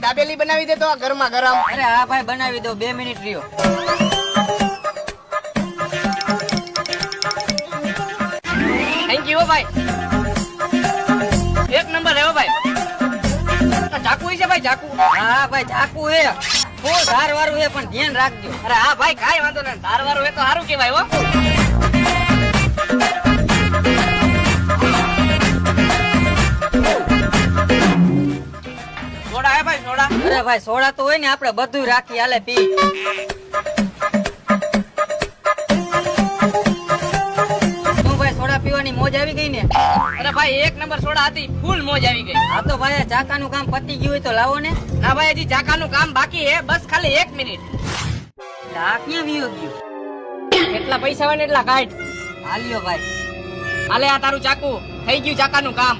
દાબેલી બનાવી દે તો ગરમા ગરમ. અરે હા ભાઈ બનાવી દો 2 મિનિટ રહ્યો. થેન્ક યુ ભાઈ. એક નંબર હે ભાઈ. ચાકુ છે ભાઈ ચાકુ. હા ભાઈ ચાકુ હે બહુ ધાર વાળું હે પણ ધ્યાન રાખજો. અરે હા ભાઈ કાઈ વાંધો નહીં. ધાર વાળું હે તો સારું કેવાય હો. સોડા હે ભાઈ સોડા. અરે ભાઈ સોડા તો હોય ને આપણે બધું રાખી હાલે પી. શું ભાઈ સોડા પીવાની મોજ આવી ગઈ ને? અરે ભાઈ એક નંબર સોડા હતી ફૂલ મોજ આવી ગઈ. હા તો ભાઈ ચાકાનું કામ પતી ગયું હોય તો લાવો ને. ના ભાઈ હજી ચાકાનું કામ બાકી હે બસ ખાલી 1 મિનિટ. આ ક્યાં વિયો ગયો? કેટલા પૈસા હોય ને એટલા કાઢ. હાલ્યો ભાઈ. હાલે આ તારું ચાકુ થઈ ગયું ચાકાનું કામ.